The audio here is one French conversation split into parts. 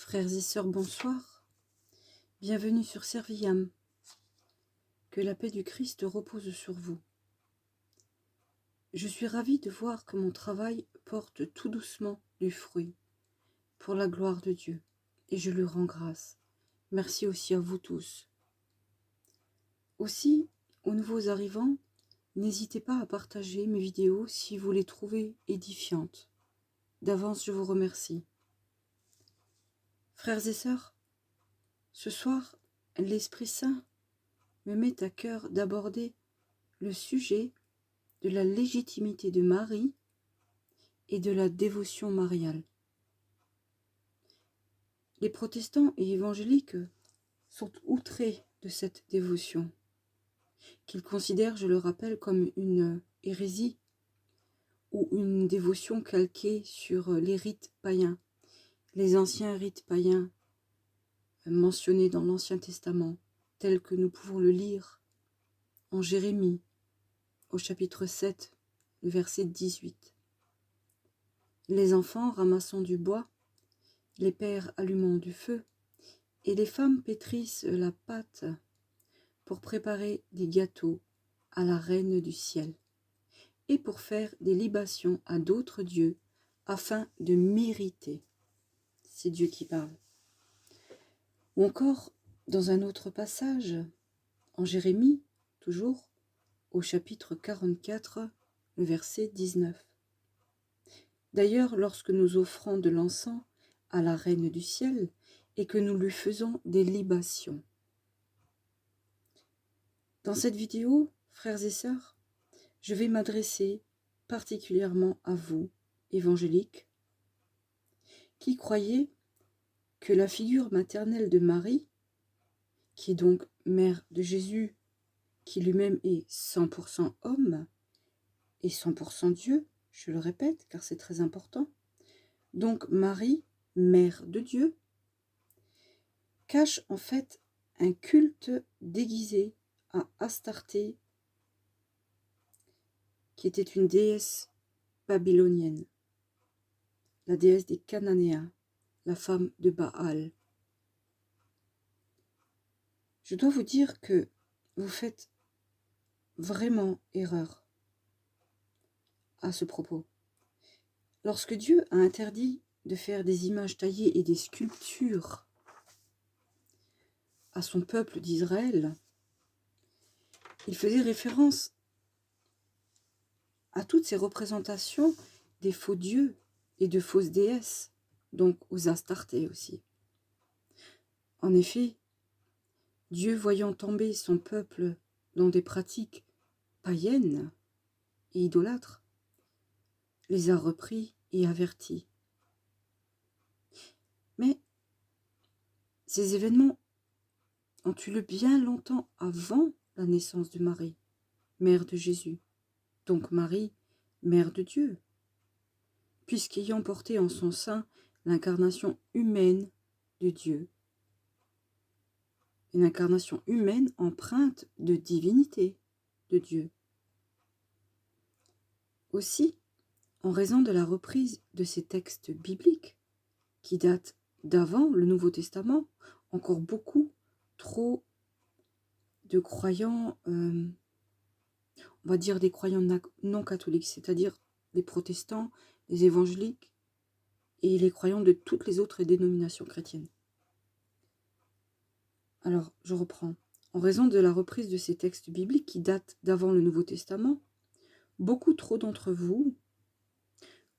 Frères et sœurs, bonsoir. Bienvenue sur Serviam. Que la paix du Christ repose sur vous. Je suis ravie de voir que mon travail porte tout doucement du fruit, pour la gloire de Dieu, et je lui rends grâce. Merci aussi à vous tous. Aussi, aux nouveaux arrivants, n'hésitez pas à partager mes vidéos si vous les trouvez édifiantes. D'avance, je vous remercie. Frères et sœurs, ce soir, l'Esprit Saint me met à cœur d'aborder le sujet de la légitimité de Marie et de la dévotion mariale. Les protestants et évangéliques sont outrés de cette dévotion, qu'ils considèrent, je le rappelle, comme une hérésie ou une dévotion calquée sur les rites païens, les anciens rites païens mentionnés dans l'Ancien Testament, tels que nous pouvons le lire en Jérémie, au chapitre 7, le verset 18. Les enfants ramassant du bois, les pères allumant du feu, et les femmes pétrissent la pâte pour préparer des gâteaux à la reine du ciel, et pour faire des libations à d'autres dieux, afin de mériter. C'est Dieu qui parle. Ou encore, dans un autre passage, en Jérémie, toujours, au chapitre 44, le verset 19. D'ailleurs, lorsque nous offrons de l'encens à la reine du ciel et que nous lui faisons des libations. Dans cette vidéo, frères et sœurs, je vais m'adresser particulièrement à vous, évangéliques, qui croyez que la figure maternelle de Marie, qui est donc mère de Jésus, qui lui-même est 100% homme et 100% Dieu, je le répète car c'est très important, donc Marie, mère de Dieu, cache en fait un culte déguisé à Astarté, qui était une déesse babylonienne, la déesse des Cananéens, la femme de Baal. Je dois vous dire que vous faites vraiment erreur à ce propos. Lorsque Dieu a interdit de faire des images taillées et des sculptures à son peuple d'Israël, il faisait référence à toutes ces représentations des faux dieux et de fausses déesses, donc aux Astartés aussi. En effet, Dieu, voyant tomber son peuple dans des pratiques païennes et idolâtres, les a repris et avertis. Mais ces événements ont eu lieu bien longtemps avant la naissance de Marie, mère de Jésus, donc Marie, mère de Dieu, puisqu'ayant porté en son sein l'incarnation humaine de Dieu, une incarnation humaine empreinte de divinité de Dieu. Aussi, en raison de la reprise de ces textes bibliques, qui datent d'avant le Nouveau Testament, encore beaucoup trop de croyants, on va dire des croyants non catholiques, c'est-à-dire les protestants, les évangéliques et les croyants de toutes les autres dénominations chrétiennes. Alors, je reprends. En raison de la reprise de ces textes bibliques qui datent d'avant le Nouveau Testament, beaucoup trop d'entre vous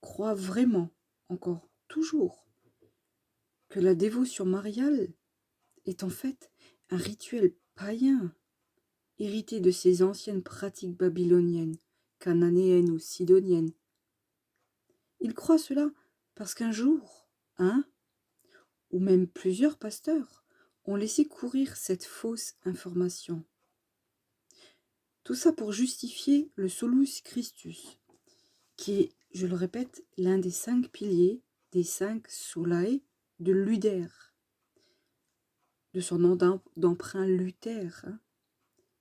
croient vraiment, encore toujours, que la dévotion mariale est en fait un rituel païen, hérité de ces anciennes pratiques babyloniennes, cananéennes ou sidoniennes. Ils croient cela parce qu'un jour, un ou même plusieurs pasteurs ont laissé courir cette fausse information. Tout ça pour justifier le solus Christus, qui est, je le répète, l'un des 5 piliers, des 5 solae de Luther, de son nom d'emprunt Luther,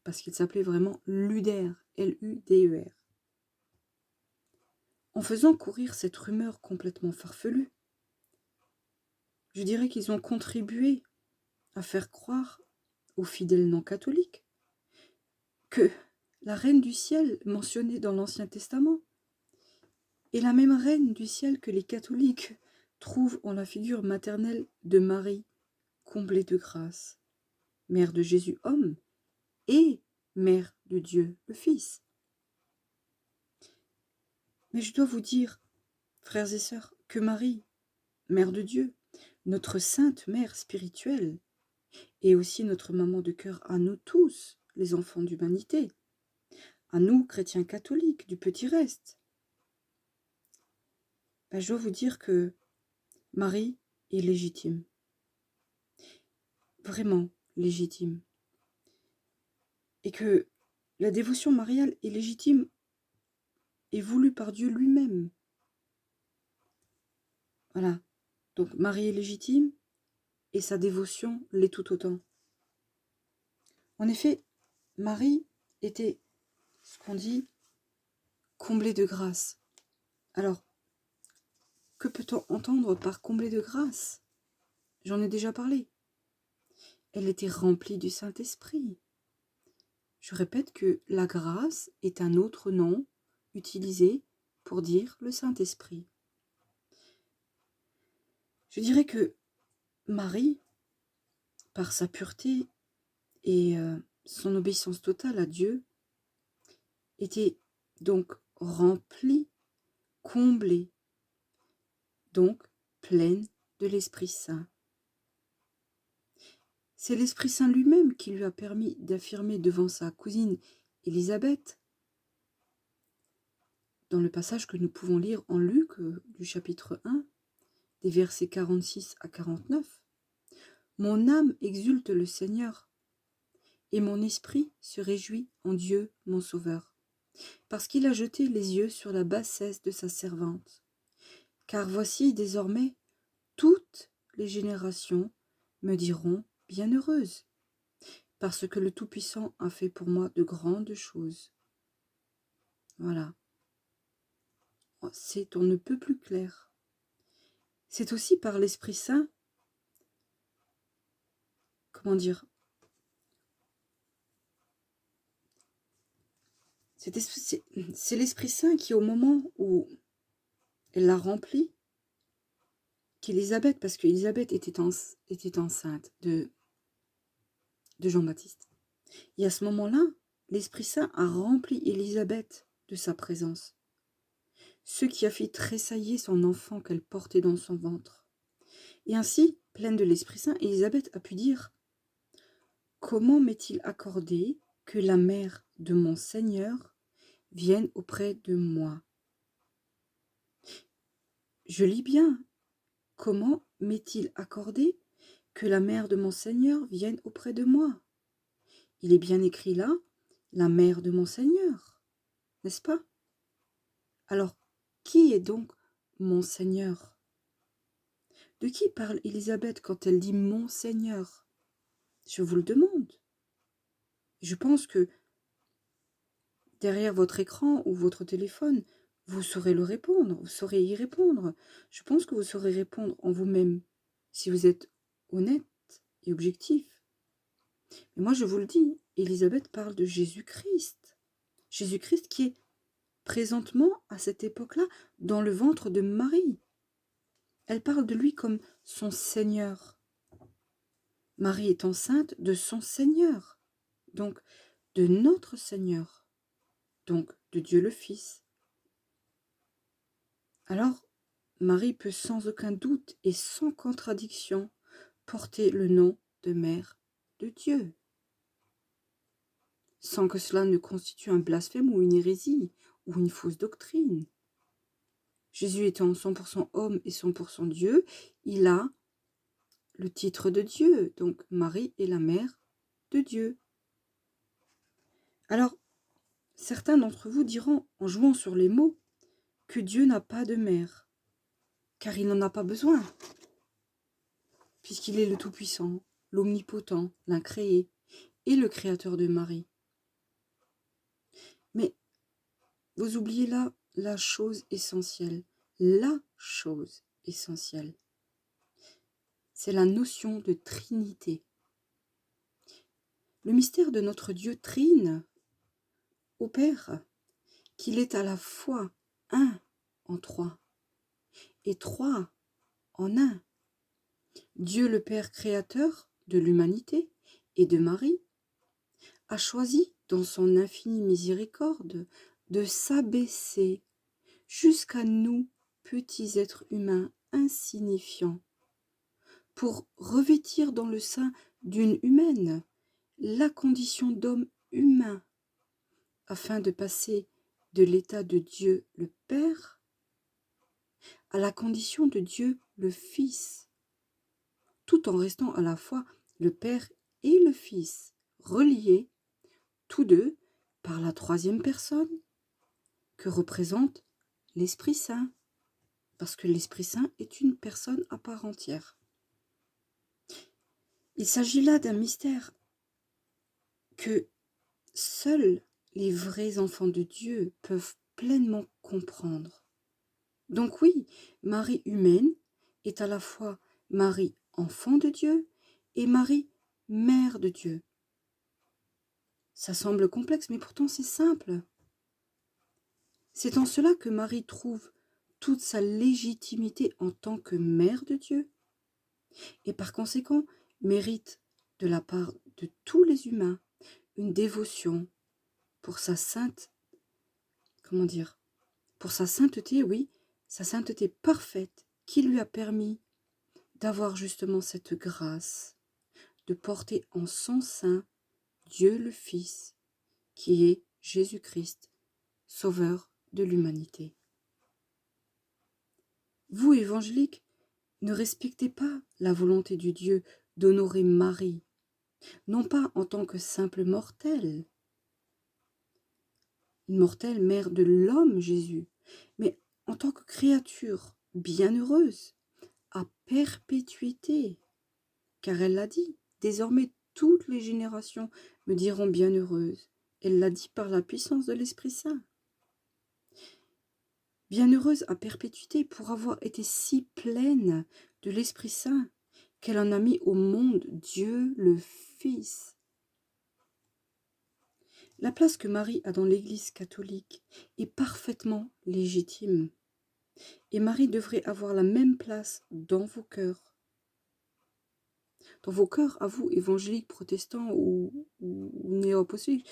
parce qu'il s'appelait vraiment Luther, L-U-D-E-R. En faisant courir cette rumeur complètement farfelue, je dirais qu'ils ont contribué à faire croire aux fidèles non catholiques que la reine du ciel mentionnée dans l'Ancien Testament est la même reine du ciel que les catholiques trouvent en la figure maternelle de Marie, comblée de grâce, mère de Jésus homme et mère de Dieu le Fils. Mais je dois vous dire, frères et sœurs, que Marie, mère de Dieu, notre sainte mère spirituelle, et aussi notre maman de cœur à nous tous, les enfants d'humanité, à nous, chrétiens catholiques, du petit reste, je dois vous dire que Marie est légitime. Vraiment légitime. Et que la dévotion mariale est légitime et voulue par Dieu lui-même. Voilà. Donc Marie est légitime et sa dévotion l'est tout autant. En effet, Marie était, ce qu'on dit, comblée de grâce. Alors, que peut-on entendre par comblée de grâce? J'en ai déjà parlé. Elle était remplie du Saint-Esprit. Je répète que la grâce est un autre nom utilisé pour dire le Saint-Esprit. Je dirais que Marie, par sa pureté et son obéissance totale à Dieu, était donc remplie, comblée, donc pleine de l'Esprit Saint. C'est l'Esprit Saint lui-même qui lui a permis d'affirmer devant sa cousine Élisabeth, dans le passage que nous pouvons lire en Luc du chapitre 1, des versets 46 à 49, « Mon âme exulte le Seigneur, et mon esprit se réjouit en Dieu mon Sauveur, parce qu'il a jeté les yeux sur la bassesse de sa servante. Car voici désormais toutes les générations me diront bienheureuse, parce que le Tout-Puissant a fait pour moi de grandes choses. » Voilà. C'est on ne peut plus clair. C'est aussi par l'Esprit Saint, comment dire, c'est l'Esprit Saint qui, au moment où elle l'a rempli, qu'Élisabeth, parce qu'Élisabeth était enceinte de Jean-Baptiste. Et à ce moment-là, l'Esprit Saint a rempli Élisabeth de sa présence, ce qui a fait tressaillir son enfant qu'elle portait dans son ventre. Et ainsi, pleine de l'Esprit Saint, Élisabeth a pu dire « Comment m'est-il accordé que la mère de mon Seigneur vienne auprès de moi ?» Je lis bien. Comment m'est-il accordé que la mère de mon Seigneur vienne auprès de moi? Il est bien écrit là, la mère de mon Seigneur, n'est-ce pas? Alors, qui est donc mon Seigneur? De qui parle Élisabeth quand elle dit mon Seigneur? Je vous le demande. Je pense que derrière votre écran ou votre téléphone, vous saurez le répondre, vous saurez y répondre. Je pense que vous saurez répondre en vous-même, si vous êtes honnête et objectif. Mais moi, je vous le dis, Élisabeth parle de Jésus-Christ. Jésus-Christ qui est présentement, à cette époque-là, dans le ventre de Marie. Elle parle de lui comme son Seigneur. Marie est enceinte de son Seigneur, donc de notre Seigneur, donc de Dieu le Fils. Alors, Marie peut sans aucun doute et sans contradiction porter le nom de Mère de Dieu, sans que cela ne constitue un blasphème ou une hérésie ou une fausse doctrine. Jésus étant 100% homme et 100% Dieu, il a le titre de Dieu, donc Marie est la mère de Dieu. Alors, certains d'entre vous diront, en jouant sur les mots, que Dieu n'a pas de mère, car il n'en a pas besoin, puisqu'il est le Tout-Puissant, l'Omnipotent, l'Incréé, et le Créateur de Marie. Mais vous oubliez là la chose essentielle, c'est la notion de Trinité. Le mystère de notre Dieu Trine opère qu'il est à la fois un en trois et trois en un. Dieu le Père créateur de l'humanité et de Marie a choisi dans son infinie miséricorde de s'abaisser jusqu'à nous, petits êtres humains insignifiants, pour revêtir dans le sein d'une humaine la condition d'homme humain, afin de passer de l'état de Dieu le Père à la condition de Dieu le Fils, tout en restant à la fois le Père et le Fils, reliés tous deux par la troisième personne que représente l'Esprit Saint, parce que l'Esprit Saint est une personne à part entière. Il s'agit là d'un mystère que seuls les vrais enfants de Dieu peuvent pleinement comprendre. Donc oui, Marie humaine est à la fois Marie enfant de Dieu et Marie mère de Dieu. Ça semble complexe, mais pourtant c'est simple. C'est en cela que Marie trouve toute sa légitimité en tant que mère de Dieu et par conséquent mérite de la part de tous les humains une dévotion pour sa pour sa sainteté, oui, sa sainteté parfaite qui lui a permis d'avoir justement cette grâce de porter en son sein Dieu le Fils, qui est Jésus-Christ, sauveur de l'humanité. Vous, évangéliques, ne respectez pas la volonté du Dieu d'honorer Marie, non pas en tant que simple mortelle, une mortelle mère de l'homme Jésus, mais en tant que créature bienheureuse, à perpétuité, car elle l'a dit, désormais toutes les générations me diront bienheureuse. Elle l'a dit par la puissance de l'Esprit Saint. Bienheureuse à perpétuité pour avoir été si pleine de l'Esprit Saint qu'elle en a mis au monde Dieu le Fils. La place que Marie a dans l'Église catholique est parfaitement légitime. Et Marie devrait avoir la même place dans vos cœurs. Dans vos cœurs, à vous, évangéliques, protestants ou néo-apostoliques,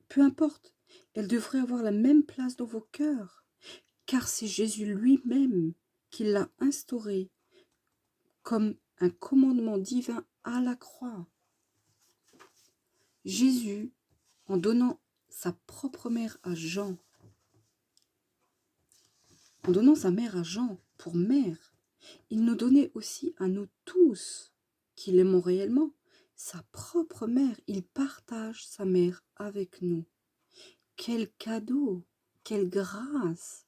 peu importe, elle devrait avoir la même place dans vos cœurs, car c'est Jésus lui-même qui l'a instauré comme un commandement divin à la croix. Jésus, en donnant sa propre mère à Jean, en donnant sa mère à Jean pour mère, il nous donnait aussi à nous tous, qui l'aimons réellement, sa propre mère. Il partage sa mère avec nous. Quel cadeau, quelle grâce!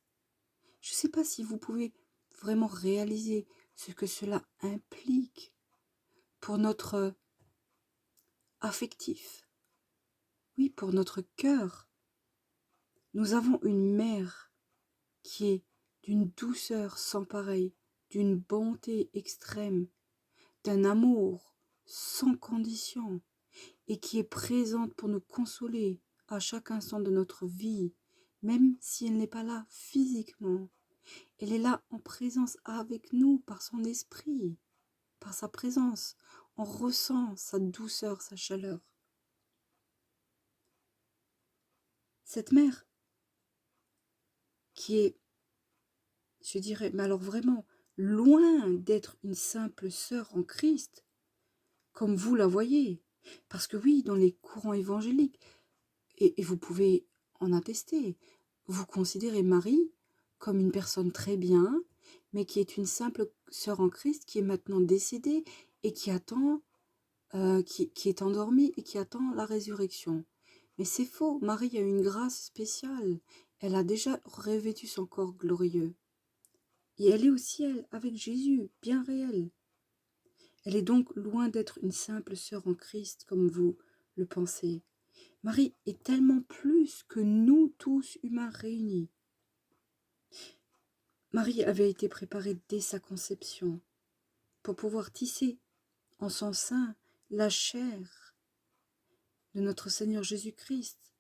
Je ne sais pas si vous pouvez vraiment réaliser ce que cela implique pour notre affectif, oui, pour notre cœur. Nous avons une mère qui est d'une douceur sans pareille, d'une bonté extrême, d'un amour sans condition et qui est présente pour nous consoler à chaque instant de notre vie, même si elle n'est pas là physiquement. Elle est là en présence avec nous par son esprit, par sa présence. On ressent sa douceur, sa chaleur. Cette mère qui est, je dirais, mais alors vraiment, loin d'être une simple sœur en Christ, comme vous la voyez. Parce que oui, dans les courants évangéliques, et vous pouvez en attester, vous considérez Marie comme une personne très bien, mais qui est une simple sœur en Christ qui est maintenant décédée et qui attend, qui est endormie et qui attend la résurrection. Mais c'est faux, Marie a une grâce spéciale. Elle a déjà revêtu son corps glorieux. Et elle est au ciel avec Jésus, bien réel. Elle est donc loin d'être une simple sœur en Christ comme vous le pensez. Marie est tellement plus que nous tous humains réunis. Marie avait été préparée dès sa conception pour pouvoir tisser en son sein la chair de notre Seigneur Jésus-Christ,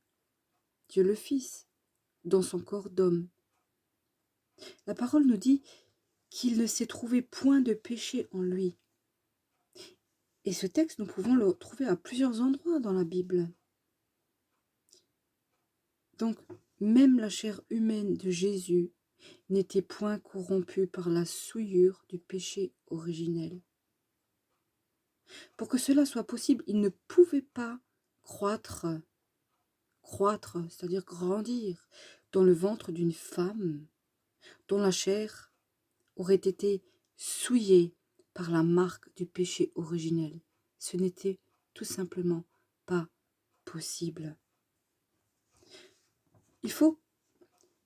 Dieu le Fils, dans son corps d'homme. La parole nous dit qu'il ne s'est trouvé point de péché en lui. Et ce texte, nous pouvons le trouver à plusieurs endroits dans la Bible. Donc, même la chair humaine de Jésus n'était point corrompue par la souillure du péché originel. Pour que cela soit possible, il ne pouvait pas croître, c'est-à-dire grandir, dans le ventre d'une femme dont la chair aurait été souillée par la marque du péché originel. Ce n'était tout simplement pas possible. Il faut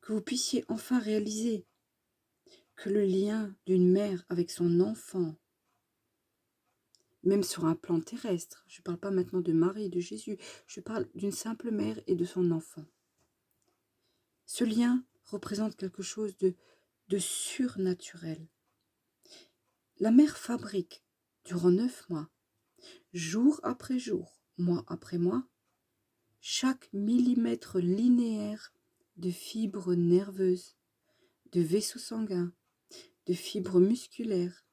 que vous puissiez enfin réaliser que le lien d'une mère avec son enfant, même sur un plan terrestre, je ne parle pas maintenant de Marie et de Jésus, je parle d'une simple mère et de son enfant. Ce lien représente quelque chose de surnaturel. La mère fabrique, durant 9 mois, jour après jour, mois après mois, chaque millimètre linéaire de fibres nerveuses, de vaisseaux sanguins, de fibres musculaires,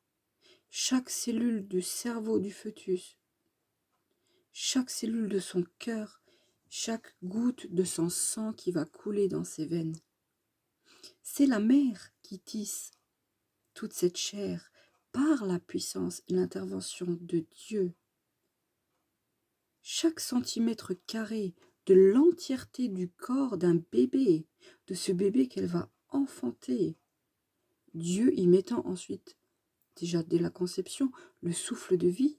chaque cellule du cerveau du fœtus, chaque cellule de son cœur, chaque goutte de son sang qui va couler dans ses veines. C'est la mère qui tisse toute cette chair par la puissance et l'intervention de Dieu. Chaque centimètre carré de l'entièreté du corps d'un bébé, de ce bébé qu'elle va enfanter, Dieu y mettant ensuite, déjà dès la conception, le souffle de vie.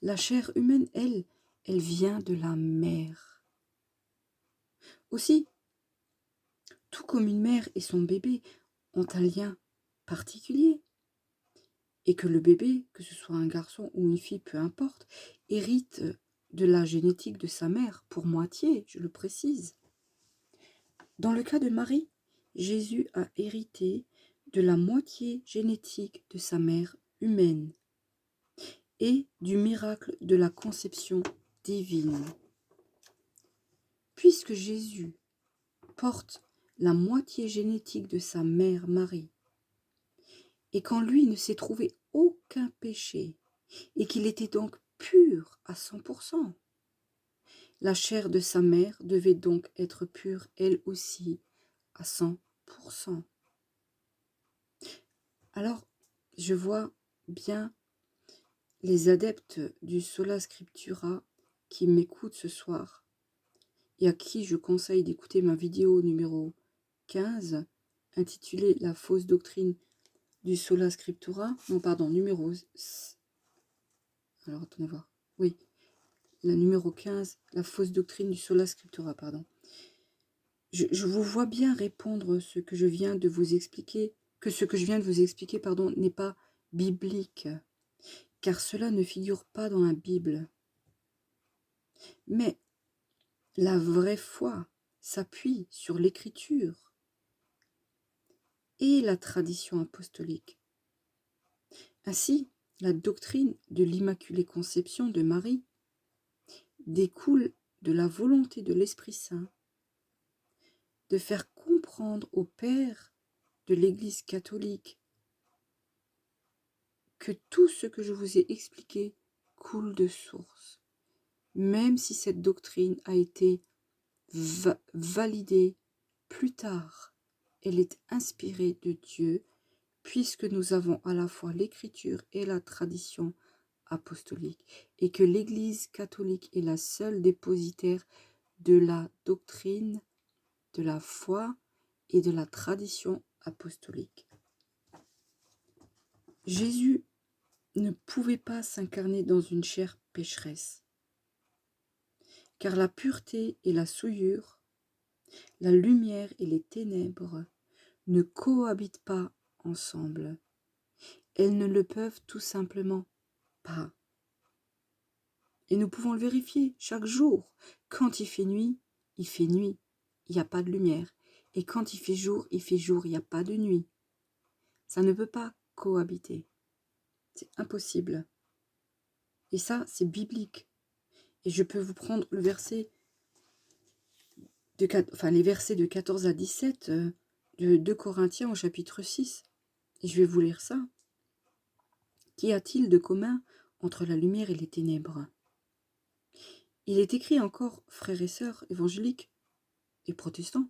La chair humaine, elle vient de la mère. Aussi, tout comme une mère et son bébé ont un lien particulier, et que le bébé, que ce soit un garçon ou une fille, peu importe, hérite de la génétique de sa mère, pour moitié, je le précise. Dans le cas de Marie, Jésus a hérité de la moitié génétique de sa mère humaine et du miracle de la conception divine. Puisque Jésus porte la moitié génétique de sa mère Marie, et qu'en lui ne s'est trouvé aucun péché, et qu'il était donc pur à 100%, la chair de sa mère devait donc être pure elle aussi à 100%. Alors, je vois bien les adeptes du Sola Scriptura qui m'écoutent ce soir et à qui je conseille d'écouter ma vidéo numéro 15 intitulée La fausse doctrine du Sola Scriptura. Non, pardon, numéro... Alors, attendez voir. Oui, la numéro 15, La fausse doctrine du Sola Scriptura, pardon. Je vous vois bien répondre ce que je viens de vous expliquer, que ce que je viens de vous expliquer, pardon, n'est pas biblique, car cela ne figure pas dans la Bible. Mais la vraie foi s'appuie sur l'écriture et la tradition apostolique. Ainsi, la doctrine de l'Immaculée Conception de Marie découle de la volonté de l'Esprit Saint de faire comprendre au Père de l'Église catholique que tout ce que je vous ai expliqué coule de source, même si cette doctrine a été validée plus tard. Elle est inspirée de Dieu, puisque nous avons à la fois l'écriture et la tradition apostolique, et que l'Église catholique est la seule dépositaire de la doctrine, de la foi et de la tradition apostolique. Jésus ne pouvait pas s'incarner dans une chair pécheresse, car la pureté et la souillure, la lumière et les ténèbres ne cohabitent pas ensemble. Elles ne le peuvent tout simplement pas. Et nous pouvons le vérifier chaque jour. Quand il fait nuit, il n'y a pas de lumière. Et quand il fait jour, il n'y a pas de nuit. Ça ne peut pas cohabiter. C'est impossible. Et ça, c'est biblique. Et je peux vous prendre le verset les versets de 14 à 17 de 2 Corinthiens au chapitre 6. Et je vais vous lire ça. Qu'y a-t-il de commun entre la lumière et les ténèbres? Il est écrit encore, frères et sœurs évangéliques et protestants,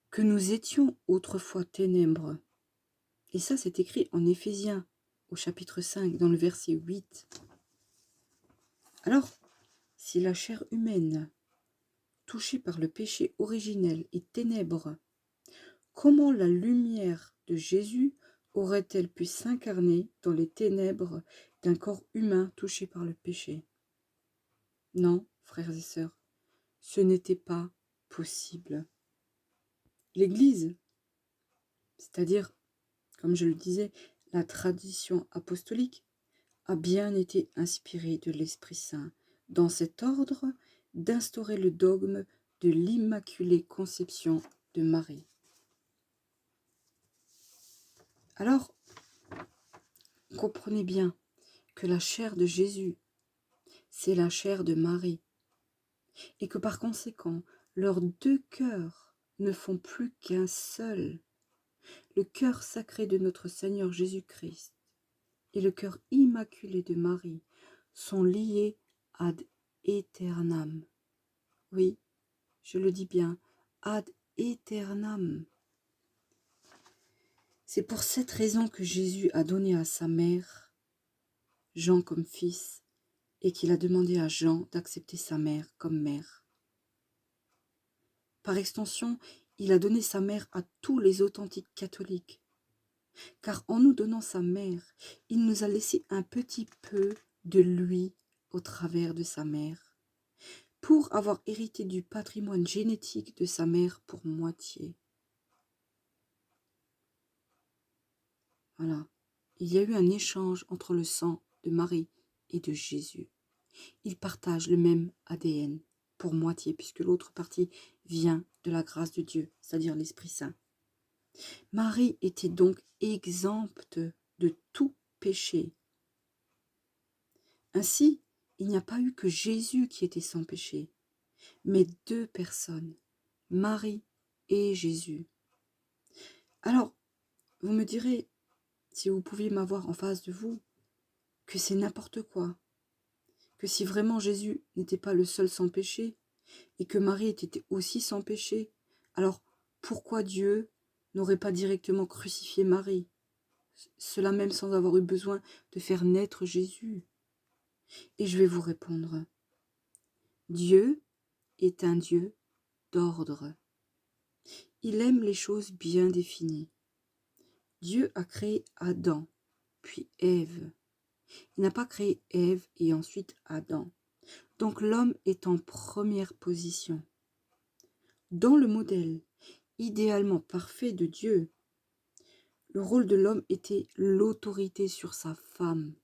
que nous étions autrefois ténèbres. Et ça, c'est écrit en Éphésiens, au chapitre 5, dans le verset 8. Alors, si la chair humaine, touchée par le péché originel, est ténèbre, comment la lumière de Jésus aurait-elle pu s'incarner dans les ténèbres d'un corps humain touché par le péché? Non, frères et sœurs, ce n'était pas possible. L'Église, c'est-à-dire, comme je le disais, la tradition apostolique, a bien été inspirée de l'Esprit Saint dans cet ordre d'instaurer le dogme de l'Immaculée Conception de Marie. Alors, comprenez bien que la chair de Jésus, c'est la chair de Marie, et que par conséquent, leurs deux cœurs ne font plus qu'un seul. Le cœur sacré de notre Seigneur Jésus-Christ et le cœur immaculé de Marie sont liés ad aeternam. Oui, je le dis bien, ad aeternam. C'est pour cette raison que Jésus a donné à sa mère Jean comme fils et qu'il a demandé à Jean d'accepter sa mère comme mère. Par extension, il a donné sa mère à tous les authentiques catholiques, car en nous donnant sa mère, il nous a laissé un petit peu de lui au travers de sa mère, pour avoir hérité du patrimoine génétique de sa mère pour moitié. Voilà, il y a eu un échange entre le sang de Marie et de Jésus. Ils partagent le même ADN pour moitié, puisque l'autre partie vient de la grâce de Dieu, c'est-à-dire l'Esprit Saint. Marie était donc exempte de tout péché. Ainsi, il n'y a pas eu que Jésus qui était sans péché, mais deux personnes, Marie et Jésus. Alors, vous me direz, si vous pouviez m'avoir en face de vous, que c'est n'importe quoi, que si vraiment Jésus n'était pas le seul sans péché, et que Marie était aussi sans péché, alors pourquoi Dieu n'aurait pas directement crucifié Marie, cela même sans avoir eu besoin de faire naître Jésus? Et je vais vous répondre, Dieu est un Dieu d'ordre. Il aime les choses bien définies. Dieu a créé Adam, puis Ève. Il n'a pas créé Ève et ensuite Adam. Donc l'homme est en première position. Dans le modèle idéalement parfait de Dieu, le rôle de l'homme était l'autorité sur sa femme.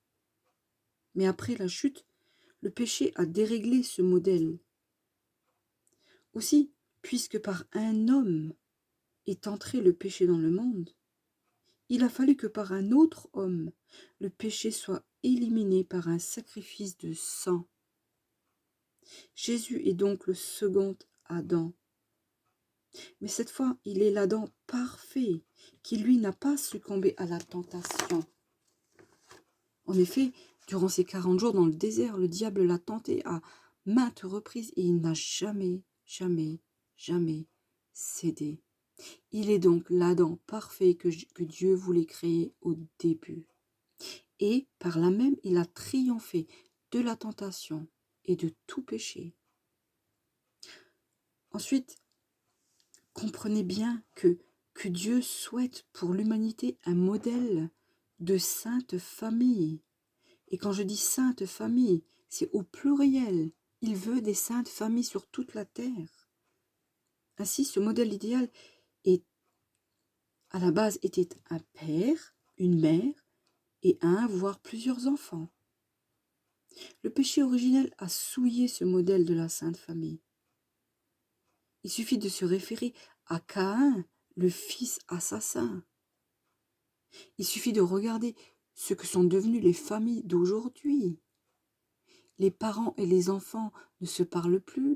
Mais après la chute, le péché a déréglé ce modèle. Aussi, puisque par un homme est entré le péché dans le monde, il a fallu que par un autre homme, le péché soit éliminé par un sacrifice de sang. Jésus est donc le second Adam. Mais cette fois, il est l'Adam parfait, qui lui n'a pas succombé à la tentation. En effet, durant ces 40 jours dans le désert, le diable l'a tenté à maintes reprises et il n'a jamais cédé. Il est donc l'Adam parfait que Dieu voulait créer au début. Et par là même, il a triomphé de la tentation et de tout péché. Ensuite, comprenez bien que Dieu souhaite pour l'humanité un modèle de sainte famille. Et quand je dis sainte famille, c'est au pluriel. Il veut des saintes familles sur toute la terre. Ainsi, ce modèle idéal à la base était un père, une mère et un, voire plusieurs enfants. Le péché originel a souillé ce modèle de la sainte famille. Il suffit de se référer à Caïn, le fils assassin. Il suffit de regarder ce que sont devenues les familles d'aujourd'hui. Les parents et les enfants ne se parlent plus,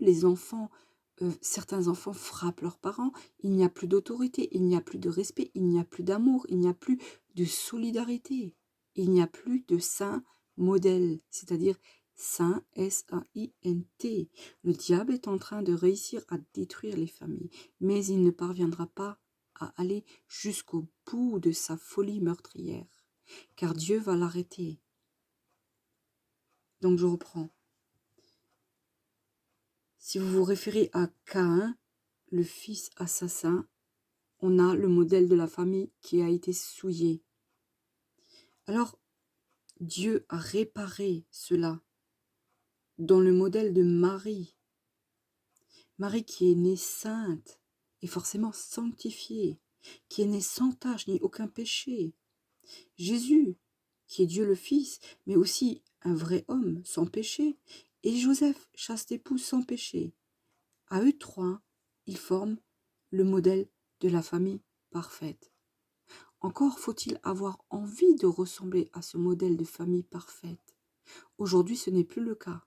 certains enfants frappent leurs parents, il n'y a plus d'autorité, il n'y a plus de respect, il n'y a plus d'amour, il n'y a plus de solidarité, il n'y a plus de saint modèle, c'est-à-dire saint, S-A-I-N-T. Le diable est en train de réussir à détruire les familles, mais il ne parviendra pas à aller jusqu'au bout de sa folie meurtrière, car Dieu va l'arrêter. Donc je reprends. Si vous vous référez à Caïn, le fils assassin, on a le modèle de la famille qui a été souillé. Alors, Dieu a réparé cela dans le modèle de Marie. Marie qui est née sainte et forcément sanctifiée, qui est née sans tache ni aucun péché. Jésus, qui est Dieu le Fils, mais aussi un vrai homme sans péché. Et Joseph, chaste époux sans péché. À eux trois, ils forment le modèle de la famille parfaite. Encore faut-il avoir envie de ressembler à ce modèle de famille parfaite. Aujourd'hui, ce n'est plus le cas.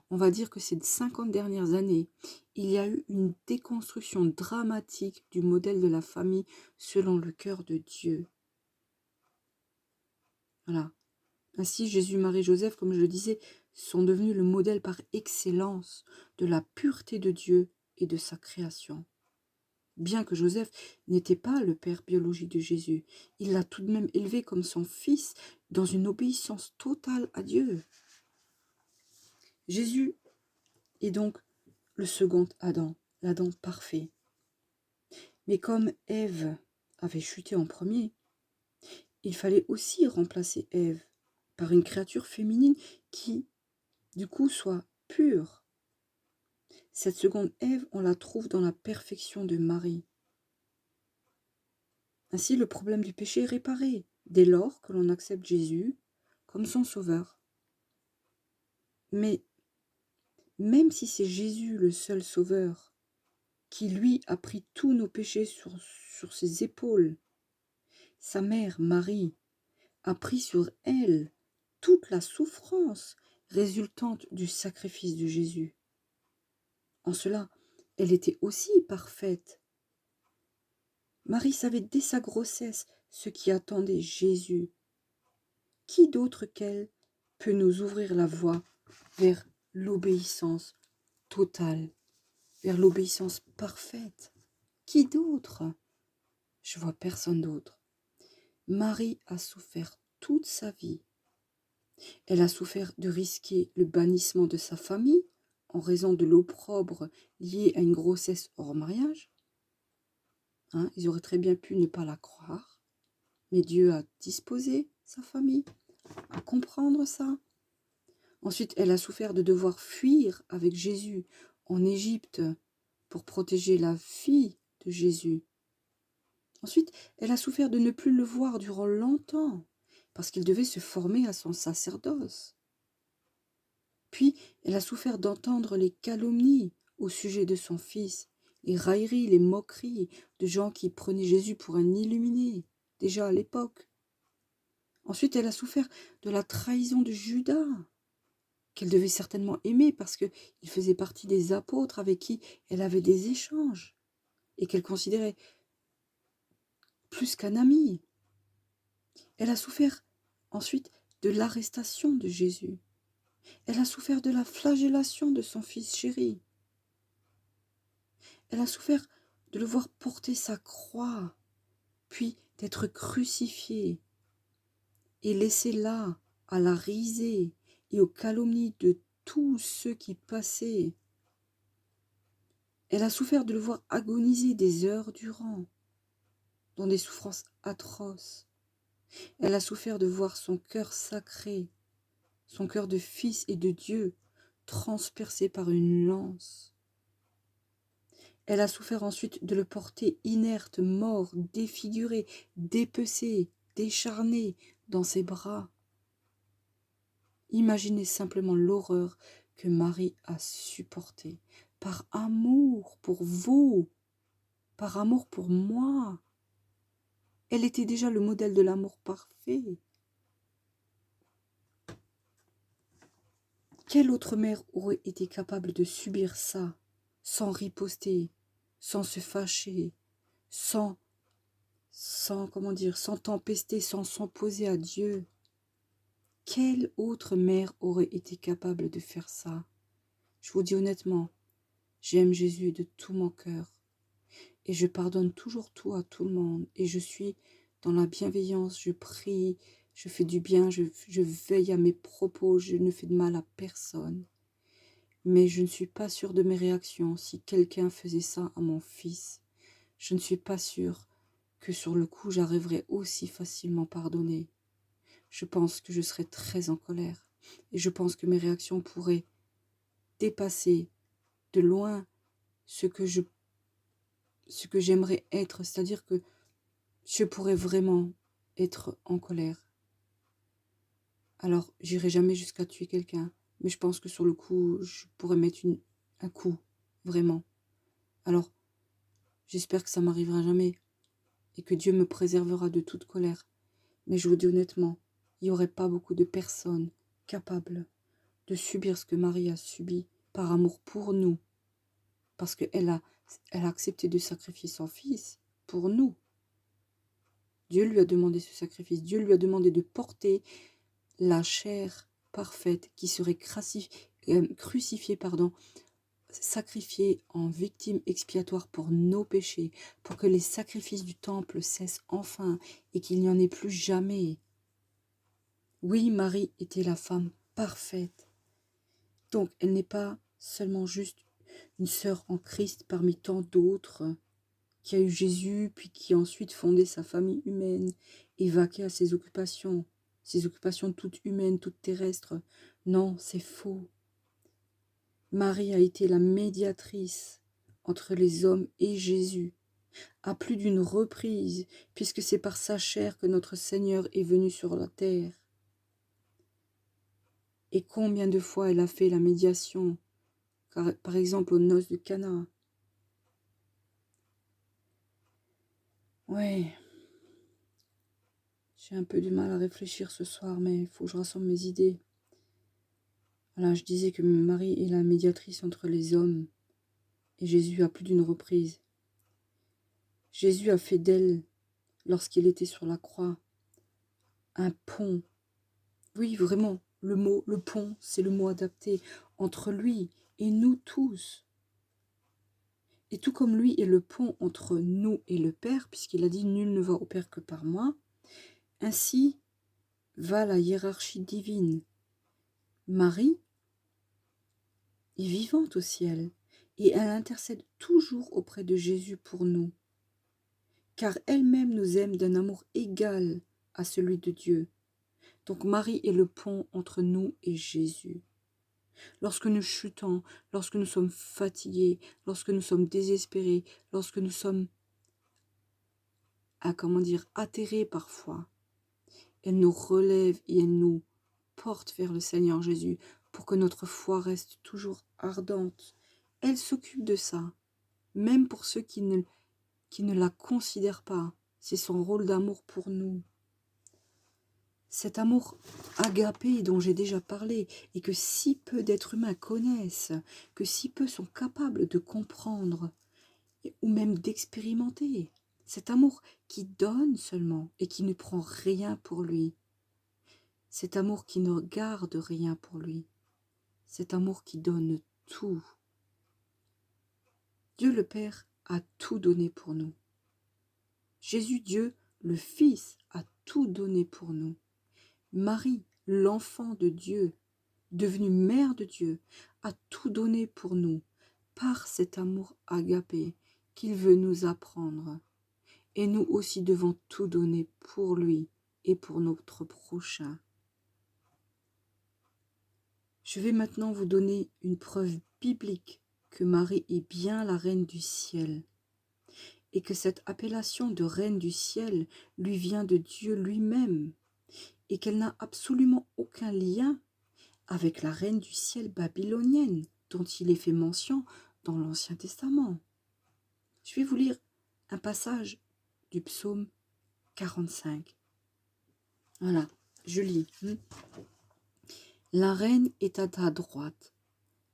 On va dire que ces 50 dernières années, il y a eu une déconstruction dramatique du modèle de la famille selon le cœur de Dieu. Voilà. Ainsi, Jésus, Marie, Joseph, comme je le disais, sont devenus le modèle par excellence de la pureté de Dieu et de sa création. Bien que Joseph n'était pas le père biologique de Jésus, il l'a tout de même élevé comme son fils dans une obéissance totale à Dieu. Jésus est donc le second Adam, l'Adam parfait. Mais comme Ève avait chuté en premier, il fallait aussi remplacer Ève par une créature féminine qui, du coup, soit pure. Cette seconde Ève, on la trouve dans la perfection de Marie. Ainsi, le problème du péché est réparé, dès lors que l'on accepte Jésus comme son sauveur. Mais même si c'est Jésus le seul sauveur, qui lui a pris tous nos péchés sur ses épaules, sa mère Marie a pris sur elle toute la souffrance résultante du sacrifice de Jésus. En cela, elle était aussi parfaite. Marie savait dès sa grossesse ce qui attendait Jésus. Qui d'autre qu'elle peut nous ouvrir la voie vers l'obéissance totale, vers l'obéissance parfaite? Qui d'autre? Je vois personne d'autre. Marie a souffert toute sa vie. Elle a souffert de risquer le bannissement de sa famille en raison de l'opprobre lié à une grossesse hors mariage. Ils auraient très bien pu ne pas la croire, mais Dieu a disposé sa famille à comprendre ça. Ensuite, elle a souffert de devoir fuir avec Jésus en Égypte pour protéger la fille de Jésus. Ensuite, elle a souffert de ne plus le voir durant longtemps, parce qu'il devait se former à son sacerdoce. Puis, elle a souffert d'entendre les calomnies au sujet de son fils, les railleries, les moqueries de gens qui prenaient Jésus pour un illuminé, déjà à l'époque. Ensuite, elle a souffert de la trahison de Judas, qu'elle devait certainement aimer parce qu'il faisait partie des apôtres avec qui elle avait des échanges et qu'elle considérait plus qu'un ami. Elle a souffert ensuite de l'arrestation de Jésus. Elle a souffert de la flagellation de son fils chéri. Elle a souffert de le voir porter sa croix, puis d'être crucifié et laissé là à la risée et aux calomnies de tous ceux qui passaient. Elle a souffert de le voir agoniser des heures durant, dans des souffrances atroces. Elle a souffert de voir son cœur sacré, son cœur de fils et de Dieu, transpercé par une lance. Elle a souffert ensuite de le porter inerte, mort, défiguré, dépecé, décharné dans ses bras. Imaginez simplement l'horreur que Marie a supportée, par amour pour vous, par amour pour moi. Elle était déjà le modèle de l'amour parfait. Quelle autre mère aurait été capable de subir ça, sans riposter, sans se fâcher, sans tempester, sans s'opposer à Dieu? Quelle autre mère aurait été capable de faire ça? Je vous dis honnêtement, j'aime Jésus de tout mon cœur et je pardonne toujours tout à tout le monde et je suis dans la bienveillance, je prie, je fais du bien, je veille à mes propos, je ne fais de mal à personne. Mais je ne suis pas sûre de mes réactions si quelqu'un faisait ça à mon fils. Je ne suis pas sûre que sur le coup j'arriverais aussi facilement pardonner. Je pense que je serais très en colère et je pense que mes réactions pourraient dépasser de loin ce que j'aimerais être, c'est-à-dire que je pourrais vraiment être en colère. Alors, j'irai jamais jusqu'à tuer quelqu'un, mais je pense que sur le coup, je pourrais mettre un coup, vraiment. Alors, j'espère que ça m'arrivera jamais et que Dieu me préservera de toute colère. Mais je vous dis honnêtement, il n'y aurait pas beaucoup de personnes capables de subir ce que Marie a subi par amour pour nous, parce qu'elle a accepté de sacrifier son fils pour nous. Dieu lui a demandé ce sacrifice, Dieu lui a demandé de porter la chair parfaite qui serait crucifiée, sacrifiée en victime expiatoire pour nos péchés, pour que les sacrifices du temple cessent enfin et qu'il n'y en ait plus jamais. Oui, Marie était la femme parfaite. Donc, elle n'est pas seulement juste une sœur en Christ parmi tant d'autres qui a eu Jésus, puis qui a ensuite fondé sa famille humaine et vaqué à ses occupations toutes humaines, toutes terrestres. Non, c'est faux. Marie a été la médiatrice entre les hommes et Jésus, à plus d'une reprise, puisque c'est par sa chair que notre Seigneur est venu sur la terre. Et combien de fois elle a fait la médiation, par exemple aux noces de Cana. Ouais, j'ai un peu du mal à réfléchir ce soir, mais il faut que je rassemble mes idées. Voilà, je disais que Marie est la médiatrice entre les hommes et Jésus à plus d'une reprise. Jésus a fait d'elle, lorsqu'il était sur la croix, un pont. Oui, vraiment, le pont, c'est le mot adapté entre lui et nous tous. Et tout comme lui est le pont entre nous et le Père, puisqu'il a dit « Nul ne va au Père que par moi », ainsi va la hiérarchie divine. Marie est vivante au ciel et elle intercède toujours auprès de Jésus pour nous, car elle-même nous aime d'un amour égal à celui de Dieu. Donc Marie est le pont entre nous et Jésus. Lorsque nous chutons, lorsque nous sommes fatigués, lorsque nous sommes désespérés, lorsque nous sommes, atterrés parfois, elle nous relève et elle nous porte vers le Seigneur Jésus pour que notre foi reste toujours ardente. Elle s'occupe de ça, même pour ceux qui ne la considèrent pas. C'est son rôle d'amour pour nous. Cet amour agapé dont j'ai déjà parlé et que si peu d'êtres humains connaissent, que si peu sont capables de comprendre ou même d'expérimenter. Cet amour qui donne seulement et qui ne prend rien pour lui. Cet amour qui ne garde rien pour lui. Cet amour qui donne tout. Dieu le Père a tout donné pour nous. Jésus, Dieu, le Fils, a tout donné pour nous. Marie, l'enfant de Dieu, devenue mère de Dieu, a tout donné pour nous, par cet amour agapé qu'il veut nous apprendre. Et nous aussi devons tout donner pour lui et pour notre prochain. Je vais maintenant vous donner une preuve biblique que Marie est bien la reine du ciel et que cette appellation de reine du ciel lui vient de Dieu lui-même et qu'elle n'a absolument aucun lien avec la reine du ciel babylonienne dont il est fait mention dans l'Ancien Testament. Je vais vous lire un passage du psaume 45. Voilà, je lis. La reine est à ta droite,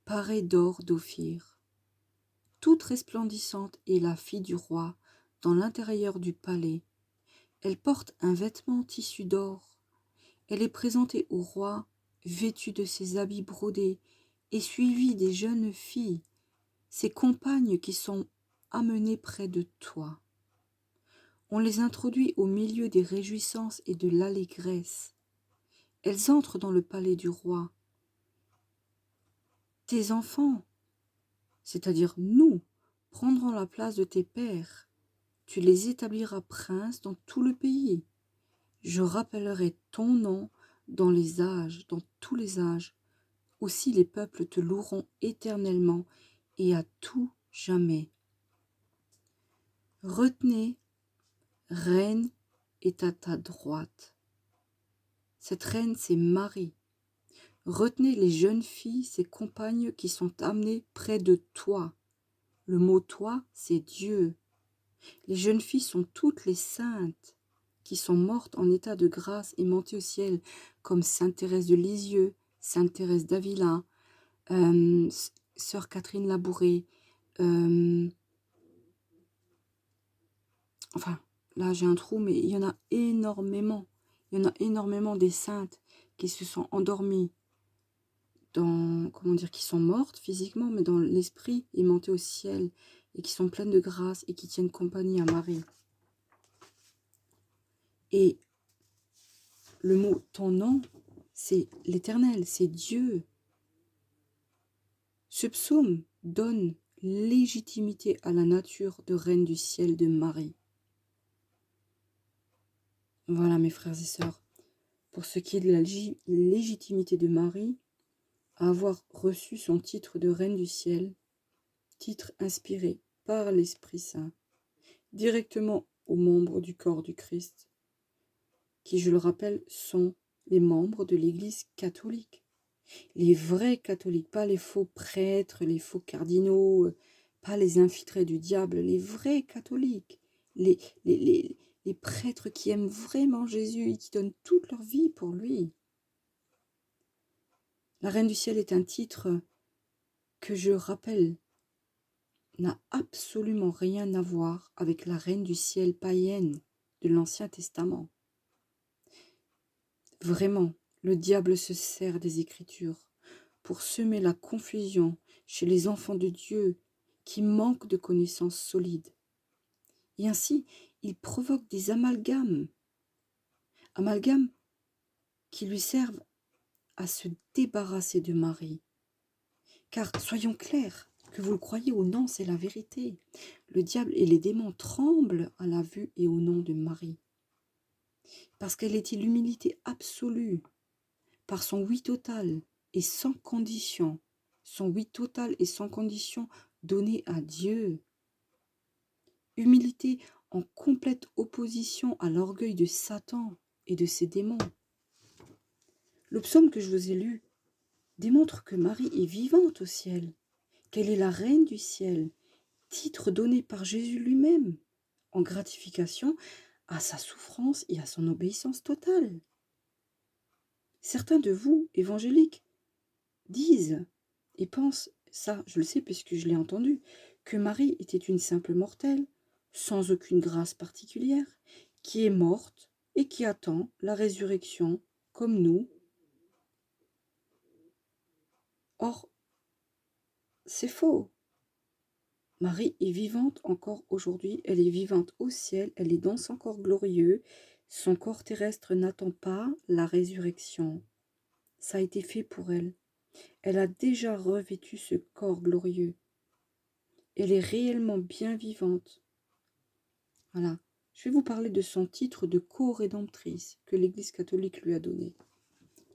parée d'or d'Ophir. Toute resplendissante est la fille du roi dans l'intérieur du palais. Elle porte un vêtement tissu d'or. Elle est présentée au roi, vêtue de ses habits brodés, et suivie des jeunes filles, ses compagnes qui sont amenées près de toi. On les introduit au milieu des réjouissances et de l'allégresse. Elles entrent dans le palais du roi. Tes enfants, c'est-à-dire nous, prendront la place de tes pères. Tu les établiras princes dans tout le pays. Je rappellerai ton nom dans les âges, dans tous les âges. Aussi les peuples te loueront éternellement et à tout jamais. Retenez, reine est à ta droite. Cette reine, c'est Marie. Retenez les jeunes filles, ses compagnes qui sont amenées près de toi. Le mot toi, c'est Dieu. Les jeunes filles sont toutes les saintes qui sont mortes en état de grâce et montées au ciel, comme Sainte Thérèse de Lisieux, Sainte Thérèse d'Avila, Sœur Catherine Labouré. Enfin, là j'ai un trou, mais il y en a énormément. Il y en a énormément des saintes qui se sont endormies, qui sont mortes physiquement, mais dans l'esprit et montées au ciel, et qui sont pleines de grâce et qui tiennent compagnie à Marie. Et le mot ton nom, c'est l'Éternel, c'est Dieu. Ce psaume donne légitimité à la nature de reine du ciel de Marie. Voilà mes frères et sœurs, pour ce qui est de la légitimité de Marie, à avoir reçu son titre de reine du ciel, titre inspiré par l'Esprit Saint, directement aux membres du corps du Christ, qui, je le rappelle, sont les membres de l'Église catholique. Les vrais catholiques, pas les faux prêtres, les faux cardinaux, pas les infiltrés du diable, les vrais catholiques, les prêtres qui aiment vraiment Jésus et qui donnent toute leur vie pour lui. La Reine du Ciel est un titre que je rappelle n'a absolument rien à voir avec la Reine du Ciel païenne de l'Ancien Testament. Vraiment, le diable se sert des Écritures pour semer la confusion chez les enfants de Dieu qui manquent de connaissances solides. Et ainsi, il provoque des amalgames qui lui servent à se débarrasser de Marie. Car, soyons clairs, que vous le croyez ou non, c'est la vérité. Le diable et les démons tremblent à la vue et au nom de Marie. Parce qu'elle était l'humilité absolue, par son oui total et sans condition, son oui total et sans condition donné à Dieu. Humilité en complète opposition à l'orgueil de Satan et de ses démons. Le psaume que je vous ai lu démontre que Marie est vivante au ciel, qu'elle est la reine du ciel, titre donné par Jésus lui-même, en gratification à sa souffrance et à son obéissance totale. Certains de vous, évangéliques, disent et pensent, ça je le sais puisque je l'ai entendu, que Marie était une simple mortelle, sans aucune grâce particulière, qui est morte et qui attend la résurrection comme nous. Or, c'est faux. Marie est vivante encore aujourd'hui, elle est vivante au ciel, elle est dans son corps glorieux, son corps terrestre n'attend pas la résurrection. Ça a été fait pour elle. Elle a déjà revêtu ce corps glorieux. Elle est réellement bien vivante. Voilà. Je vais vous parler de son titre de co-rédemptrice que l'Église catholique lui a donné.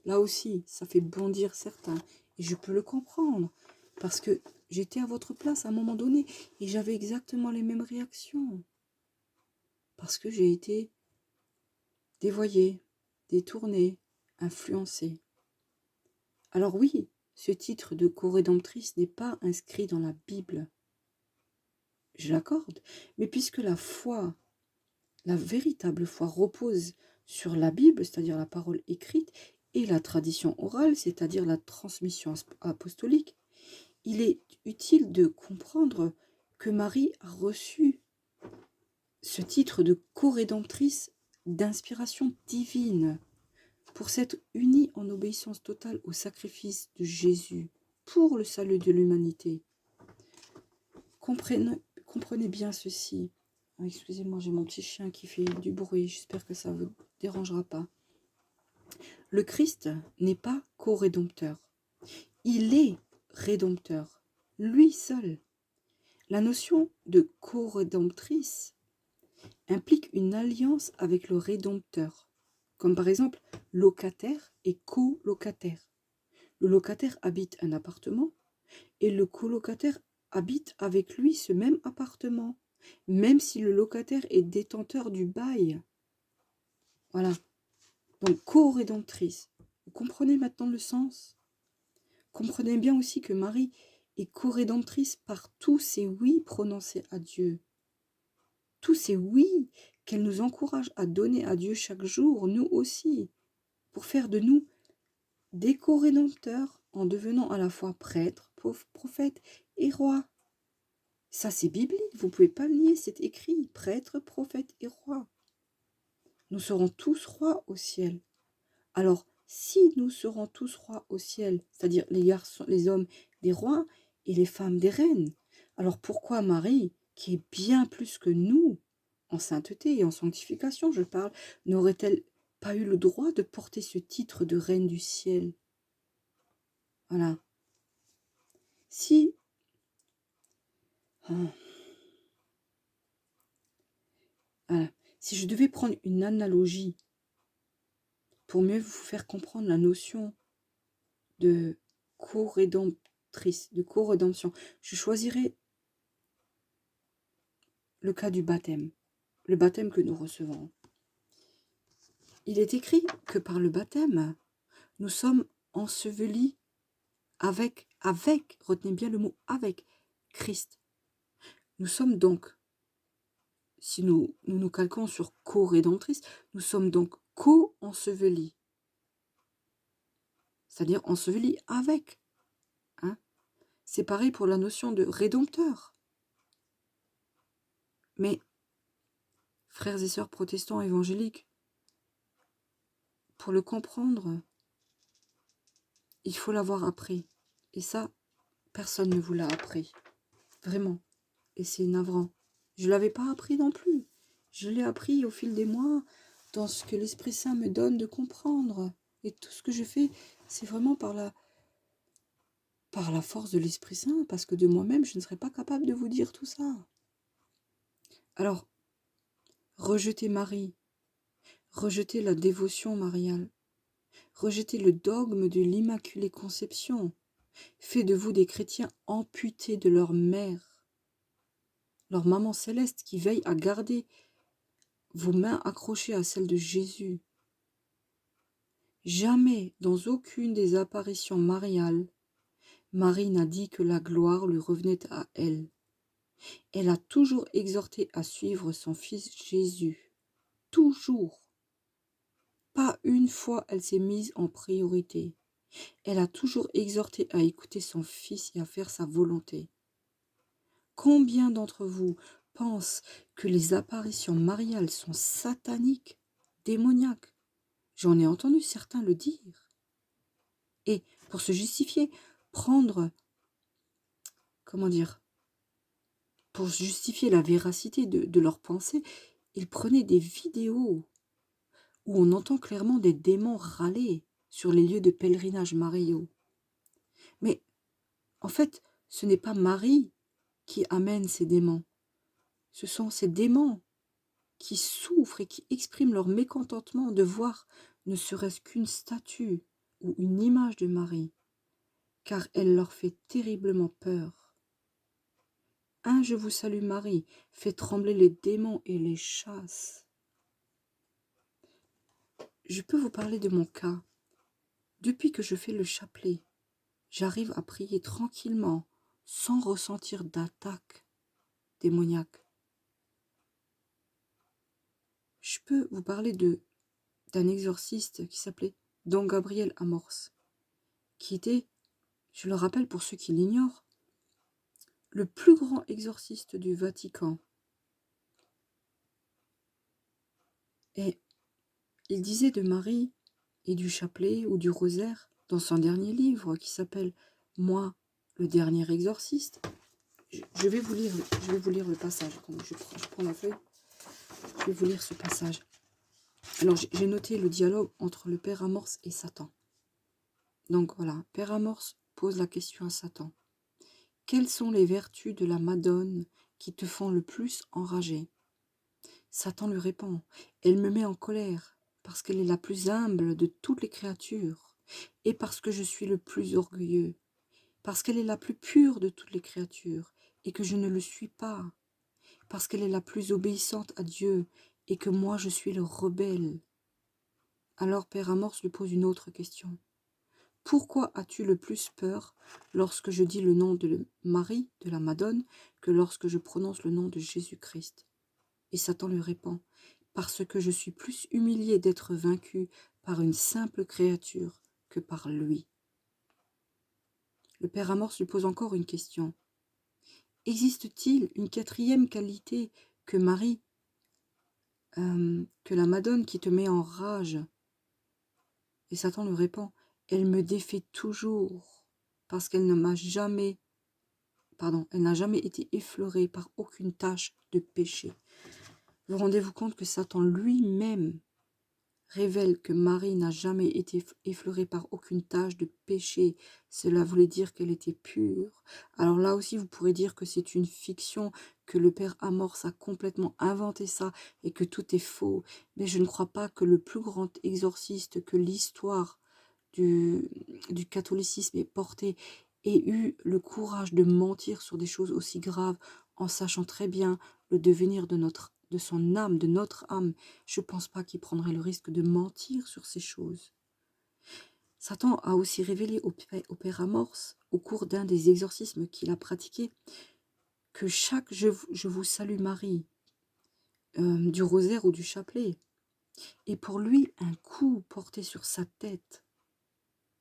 Là aussi, ça fait bondir certains. Et je peux le comprendre. Parce que j'étais à votre place à un moment donné et j'avais exactement les mêmes réactions. Parce que j'ai été dévoyée, détournée, influencée. Alors oui, ce titre de co-rédemptrice n'est pas inscrit dans la Bible. Je l'accorde. Mais puisque la foi, la véritable foi repose sur la Bible, c'est-à-dire la parole écrite, et la tradition orale, c'est-à-dire la transmission apostolique, il est utile de comprendre que Marie a reçu ce titre de co-rédemptrice d'inspiration divine pour s'être unie en obéissance totale au sacrifice de Jésus pour le salut de l'humanité. Comprenez bien ceci. Oh, excusez-moi, j'ai mon petit chien qui fait du bruit, j'espère que ça ne vous dérangera pas. Le Christ n'est pas co-rédempteur. Il est rédempteur, lui seul. La notion de co-rédemptrice implique une alliance avec le rédempteur, comme par exemple locataire et colocataire. Le locataire habite un appartement et le colocataire habite avec lui ce même appartement, même si le locataire est détenteur du bail. Voilà. Donc, co-rédemptrice. Vous comprenez maintenant le sens? Comprenez bien aussi que Marie est co-rédemptrice par tous ces oui prononcés à Dieu. Tous ces oui qu'elle nous encourage à donner à Dieu chaque jour, nous aussi, pour faire de nous des co-rédempteurs en devenant à la fois prêtres, prophètes et rois. Ça, c'est biblique, vous ne pouvez pas le nier, c'est écrit, prêtres, prophètes et rois. Nous serons tous rois au ciel. Alors, si nous serons tous rois au ciel, c'est-à-dire les garçons, les hommes des rois et les femmes des reines, alors pourquoi Marie, qui est bien plus que nous, en sainteté et en sanctification, je parle, n'aurait-elle pas eu le droit de porter ce titre de reine du ciel? Voilà. Si... Voilà. Si je devais prendre une analogie pour mieux vous faire comprendre la notion de co-rédemptrice, de co-rédemption, je choisirais le cas du baptême, le baptême que nous recevons. Il est écrit que par le baptême, nous sommes ensevelis avec, retenez bien le mot avec, Christ. Nous sommes donc, si nous calquons sur co-rédemptrice, nous sommes donc co-ensevelis. C'est-à-dire ensevelis avec. Hein? C'est pareil pour la notion de rédempteur. Mais, frères et sœurs protestants évangéliques, pour le comprendre, il faut l'avoir appris. Et ça, personne ne vous l'a appris. Vraiment. Et c'est navrant. Je ne l'avais pas appris non plus. Je l'ai appris au fil des mois dans ce que l'Esprit Saint me donne de comprendre. Et tout ce que je fais, c'est vraiment par la force de l'Esprit Saint, parce que de moi-même, je ne serais pas capable de vous dire tout ça. Alors, rejetez Marie, rejetez la dévotion mariale, rejetez le dogme de l'Immaculée Conception, fait de vous des chrétiens amputés de leur mère, leur maman céleste qui veille à garder vos mains accrochées à celles de Jésus. Jamais, dans aucune des apparitions mariales, Marie n'a dit que la gloire lui revenait à elle. Elle a toujours exhorté à suivre son fils Jésus. Toujours. Pas une fois elle s'est mise en priorité. Elle a toujours exhorté à écouter son fils et à faire sa volonté. Combien d'entre vous pensent que les apparitions mariales sont sataniques, démoniaques? J'en ai entendu certains le dire. Et pour se justifier, prendre, pour justifier la véracité de leurs pensées, ils prenaient des vidéos où on entend clairement des démons râler sur les lieux de pèlerinage mariaux. Mais en fait, ce n'est pas Marie qui amène ces démons. Ce sont ces démons qui souffrent et qui expriment leur mécontentement de voir ne serait-ce qu'une statue ou une image de Marie, car elle leur fait terriblement peur. Un je vous salue Marie fait trembler les démons et les chasse. Je peux vous parler de mon cas. Depuis que je fais le chapelet, j'arrive à prier tranquillement, sans ressentir d'attaque démoniaque. Je peux vous parler d'un exorciste qui s'appelait dont Gabriel amorce, qui était, je le rappelle pour ceux qui l'ignorent, le plus grand exorciste du Vatican. Et il disait de Marie et du chapelet ou du rosaire dans son dernier livre qui s'appelle « Moi, le dernier exorciste ». Je vais vous lire le passage. Attendez, je prends la feuille. Je vais vous lire ce passage. Alors, j'ai noté le dialogue entre le Père Amorce et Satan. Donc voilà, Père Amorce pose la question à Satan. Quelles sont les vertus de la Madone qui te font le plus enrager? Satan lui répond. Elle me met en colère parce qu'elle est la plus humble de toutes les créatures et parce que je suis le plus orgueilleux, parce qu'elle est la plus pure de toutes les créatures et que je ne le suis pas, parce qu'elle est la plus obéissante à Dieu et que moi je suis le rebelle. Alors Père Amorce lui pose une autre question. Pourquoi as-tu le plus peur lorsque je dis le nom de Marie, de la Madone, que lorsque je prononce le nom de Jésus-Christ? Et Satan lui répond, parce que je suis plus humilié d'être vaincu par une simple créature que par lui. Le Père Amorce lui pose encore une question. Existe-t-il une quatrième qualité que Marie, que la Madone qui te met en rage? Et Satan lui répond, elle me défait toujours, parce qu'elle ne m'a jamais, elle n'a jamais été effleurée par aucune tache de péché. Vous rendez-vous compte que Satan lui-même révèle que Marie n'a jamais été effleurée par aucune tache de péché. Cela voulait dire qu'elle était pure. Alors là aussi, vous pourrez dire que c'est une fiction, que le Père Amorce a complètement inventé ça et que tout est faux. Mais je ne crois pas que le plus grand exorciste que l'histoire du catholicisme ait porté ait eu le courage de mentir sur des choses aussi graves en sachant très bien le devenir de son âme, de notre âme. Je ne pense pas qu'il prendrait le risque de mentir sur ces choses. Satan a aussi révélé au Père Amorce, au cours d'un des exorcismes qu'il a pratiqué, que chaque je vous salue Marie, du rosaire ou du chapelet, est pour lui un coup porté sur sa tête,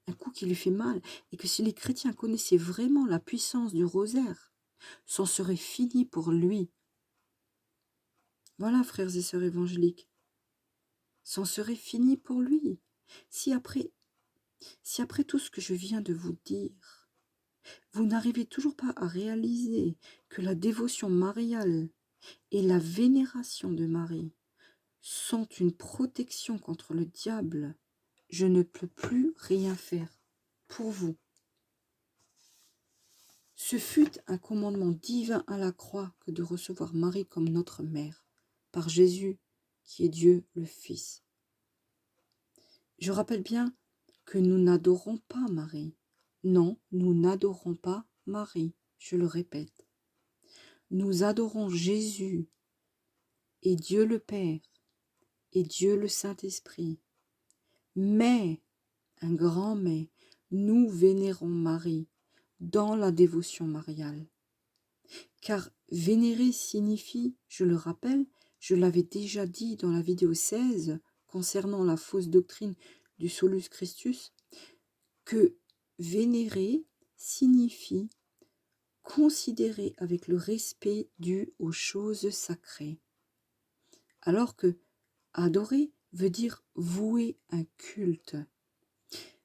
un coup qui lui fait mal, et que si les chrétiens connaissaient vraiment la puissance du rosaire, c'en serait fini pour lui. Voilà, frères et sœurs évangéliques, c'en serait fini pour lui. Si après tout ce que je viens de vous dire, vous n'arrivez toujours pas à réaliser que la dévotion mariale et la vénération de Marie sont une protection contre le diable, je ne peux plus rien faire pour vous. Ce fut un commandement divin à la croix que de recevoir Marie comme notre mère, par Jésus qui est Dieu le Fils. Je rappelle bien que nous n'adorons pas Marie. Non, nous n'adorons pas Marie, je le répète. Nous adorons Jésus et Dieu le Père et Dieu le Saint-Esprit. Mais, un grand mais, nous vénérons Marie dans la dévotion mariale. Car vénérer signifie, je le rappelle, je l'avais déjà dit dans la vidéo 16 concernant la fausse doctrine du Solus Christus, que vénérer signifie considérer avec le respect dû aux choses sacrées. Alors que adorer veut dire vouer un culte.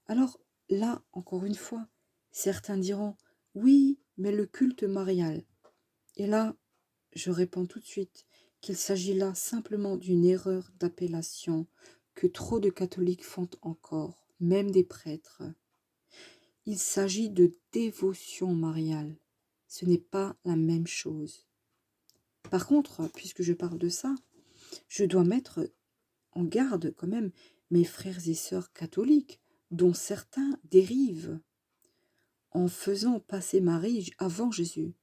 Alors là, encore une fois, certains diront, oui, mais le culte marial. Et là, je réponds tout de suite qu'il s'agit là simplement d'une erreur d'appellation que trop de catholiques font encore, même des prêtres. Il s'agit de dévotion mariale. Ce n'est pas la même chose. Par contre, puisque je parle de ça, je dois mettre en garde quand même mes frères et sœurs catholiques, dont certains dérivent en faisant passer Marie avant Jésus.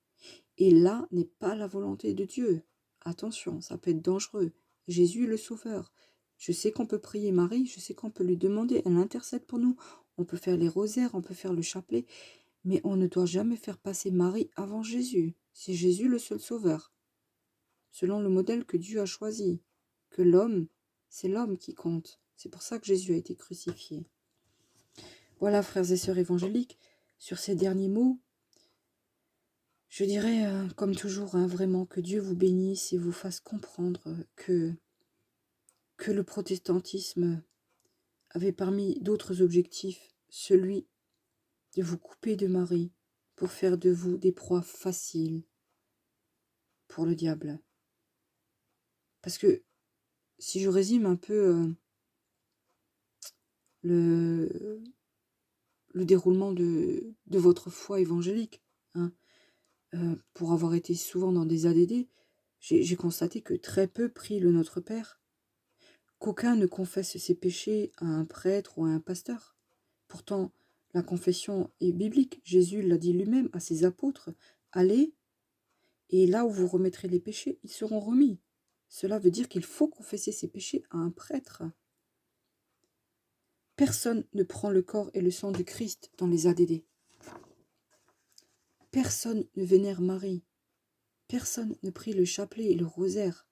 Et là n'est pas la volonté de Dieu. Attention, ça peut être dangereux. Jésus est le Sauveur. Je sais qu'on peut prier Marie, je sais qu'on peut lui demander, elle intercède pour nous. On peut faire les rosaires, on peut faire le chapelet, mais on ne doit jamais faire passer Marie avant Jésus. C'est Jésus le seul Sauveur, selon le modèle que Dieu a choisi. Que l'homme, c'est l'homme qui compte. C'est pour ça que Jésus a été crucifié. Voilà, frères et sœurs évangéliques, sur ces derniers mots, je dirais, comme toujours, hein, vraiment, que Dieu vous bénisse et vous fasse comprendre que le protestantisme avait parmi d'autres objectifs celui de vous couper de Marie pour faire de vous des proies faciles pour le diable. Parce que si je résume un peu le déroulement de votre foi évangélique, hein, pour avoir été souvent dans des ADD, j'ai constaté que très peu prient le Notre Père, qu'aucun ne confesse ses péchés à un prêtre ou à un pasteur. Pourtant, la confession est biblique. Jésus l'a dit lui-même à ses apôtres, « Allez, et là où vous remettrez les péchés, ils seront remis. » Cela veut dire qu'il faut confesser ses péchés à un prêtre. Personne ne prend le corps et le sang du Christ dans les ADD. Personne ne vénère Marie. Personne ne prie le chapelet et le rosaire.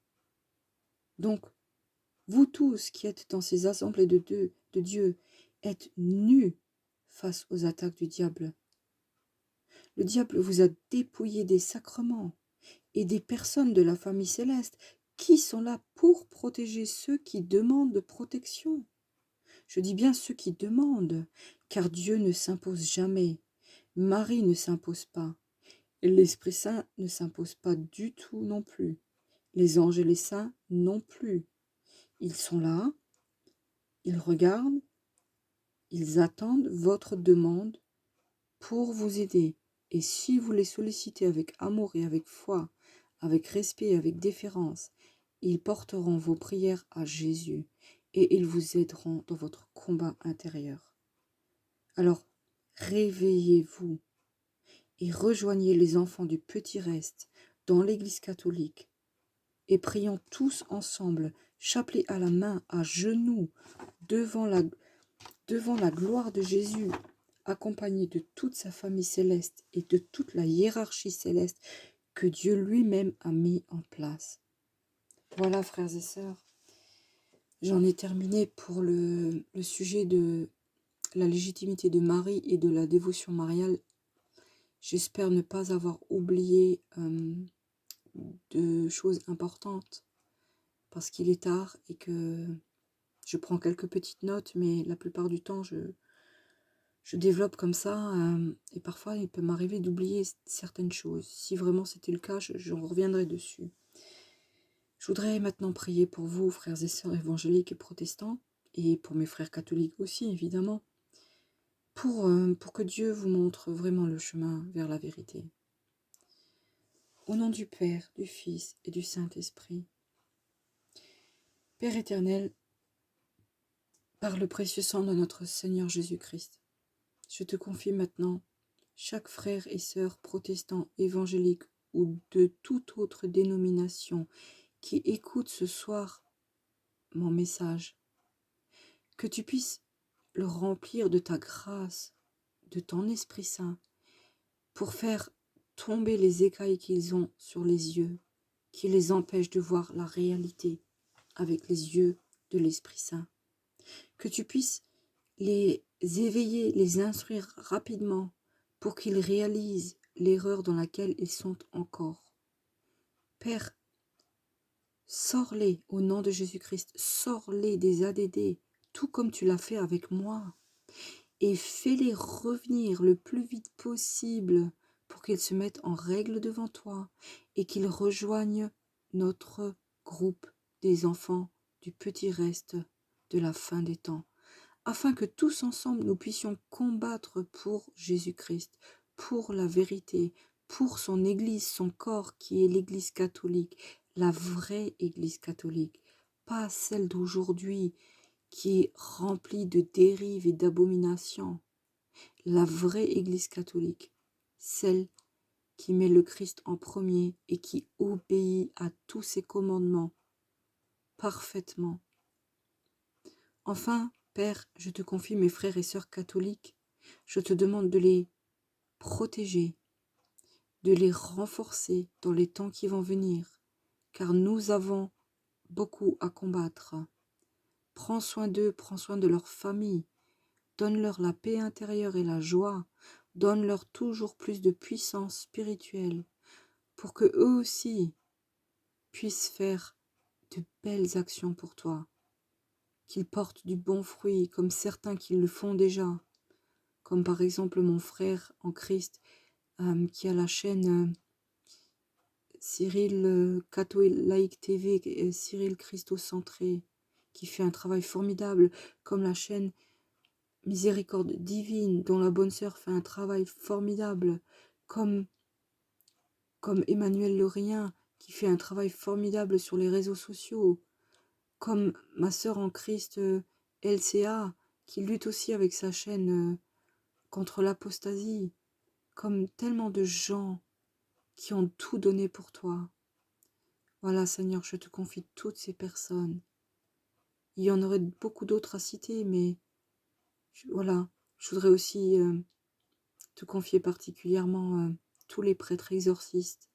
Donc, vous tous qui êtes dans ces assemblées de Dieu, êtes nus face aux attaques du diable. Le diable vous a dépouillé des sacrements et des personnes de la famille céleste qui sont là pour protéger ceux qui demandent protection. Je dis bien ceux qui demandent, car Dieu ne s'impose jamais. Marie ne s'impose pas. L'Esprit Saint ne s'impose pas du tout non plus. Les anges et les saints non plus. Ils sont là, ils regardent, ils attendent votre demande pour vous aider. Et si vous les sollicitez avec amour et avec foi, avec respect et avec déférence, ils porteront vos prières à Jésus et ils vous aideront dans votre combat intérieur. Alors, réveillez-vous et rejoignez les enfants du petit reste dans l'Église catholique et prions tous ensemble, chapelet à la main, à genoux, devant la gloire de Jésus, accompagné de toute sa famille céleste et de toute la hiérarchie céleste que Dieu lui-même a mis en place. Voilà, frères et sœurs, j'en ai terminé pour le sujet de la légitimité de Marie et de la dévotion mariale. J'espère ne pas avoir oublié de choses importantes parce qu'il est tard et que je prends quelques petites notes, mais la plupart du temps, je développe comme ça et parfois il peut m'arriver d'oublier certaines choses. Si vraiment c'était le cas, je reviendrai dessus. Je voudrais maintenant prier pour vous, frères et sœurs évangéliques et protestants, et pour mes frères catholiques aussi, évidemment, pour que Dieu vous montre vraiment le chemin vers la vérité. Au nom du Père, du Fils et du Saint-Esprit. Père éternel, par le précieux sang de notre Seigneur Jésus-Christ, je te confie maintenant chaque frère et sœur protestant, évangélique ou de toute autre dénomination qui écoute ce soir mon message, que tu puisses le remplir de ta grâce, de ton Esprit Saint, pour faire tomber les écailles qu'ils ont sur les yeux, qui les empêchent de voir la réalité avec les yeux de l'Esprit Saint. Que tu puisses les éveiller, les instruire rapidement pour qu'ils réalisent l'erreur dans laquelle ils sont encore. Père, sors-les au nom de Jésus-Christ, sors-les des ADD, tout comme tu l'as fait avec moi, et fais-les revenir le plus vite possible pour qu'ils se mettent en règle devant toi et qu'ils rejoignent notre groupe des enfants du petit reste de la fin des temps, afin que tous ensemble nous puissions combattre pour Jésus-Christ, pour la vérité, pour son Église, son corps qui est l'Église catholique, la vraie Église catholique, pas celle d'aujourd'hui qui est remplie de dérives et d'abominations. La vraie Église catholique, celle qui met le Christ en premier et qui obéit à tous ses commandements parfaitement. Enfin, Père, je te confie mes frères et sœurs catholiques. Je te demande de les protéger, de les renforcer dans les temps qui vont venir, car nous avons beaucoup à combattre. Prends soin d'eux, prends soin de leur famille, Donne-leur la paix intérieure et la joie. Donne-leur toujours plus de puissance spirituelle pour que eux aussi puissent faire de belles actions pour toi, qu'ils portent du bon fruit comme certains qui le font déjà, comme par exemple mon frère en Christ qui a la chaîne Cyril Catholique TV, Cyril Christocentré, qui fait un travail formidable, comme la chaîne Miséricorde Divine, dont la bonne sœur fait un travail formidable, comme Emmanuel Lorien, qui fait un travail formidable sur les réseaux sociaux, comme ma sœur en Christ LCA, qui lutte aussi avec sa chaîne contre l'apostasie, comme tellement de gens qui ont tout donné pour toi. Voilà, Seigneur, je te confie toutes ces personnes. Il y en aurait beaucoup d'autres à citer, mais voilà, je voudrais aussi te confier particulièrement tous les prêtres exorcistes,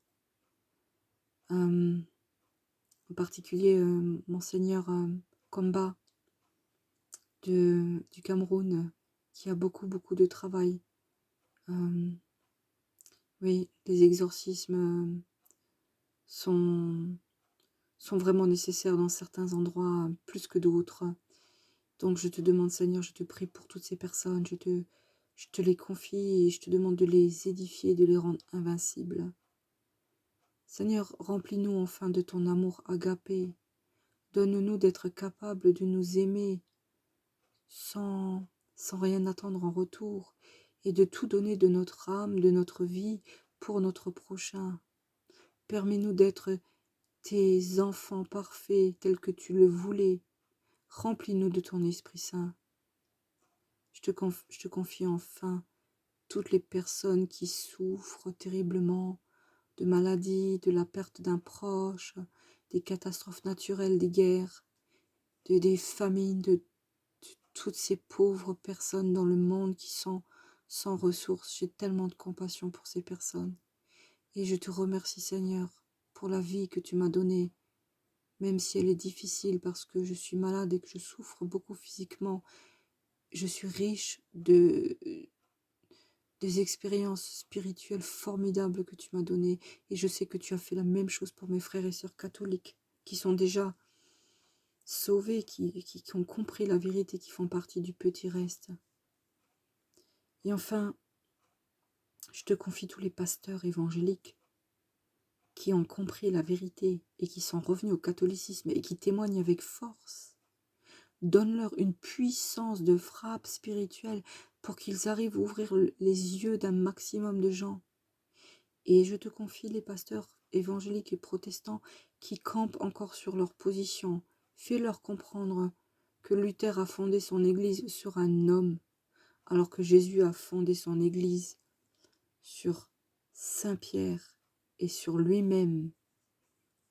en particulier Monseigneur Komba du Cameroun, qui a beaucoup de travail. Oui, les exorcismes sont vraiment nécessaires dans certains endroits plus que d'autres. Donc je te demande, Seigneur, je te prie pour toutes ces personnes, je te les confie et je te demande de les édifier, de les rendre invincibles. Seigneur, remplis-nous enfin de ton amour agapé. Donne-nous d'être capables de nous aimer sans rien attendre en retour et de tout donner de notre âme, de notre vie pour notre prochain. Permets-nous d'être tes enfants parfaits tels que tu le voulais. Remplis-nous de ton Esprit Saint. Je te confie enfin toutes les personnes qui souffrent terriblement de maladies, de la perte d'un proche, des catastrophes naturelles, des guerres, des famines, de toutes ces pauvres personnes dans le monde qui sont sans ressources. J'ai tellement de compassion pour ces personnes. Et je te remercie, Seigneur, pour la vie que tu m'as donnée, même si elle est difficile parce que je suis malade et que je souffre beaucoup physiquement. Je suis riche des expériences spirituelles formidables que tu m'as données. Et je sais que tu as fait la même chose pour mes frères et sœurs catholiques, qui sont déjà sauvés, qui ont compris la vérité, qui font partie du petit reste. Et enfin, je te confie tous les pasteurs évangéliques qui ont compris la vérité et qui sont revenus au catholicisme et qui témoignent avec force. Donne-leur une puissance de frappe spirituelle pour qu'ils arrivent à ouvrir les yeux d'un maximum de gens. Et je te confie les pasteurs évangéliques et protestants qui campent encore sur leur position. Fais-leur comprendre que Luther a fondé son église sur un homme, alors que Jésus a fondé son église sur Saint Pierre et sur lui-même,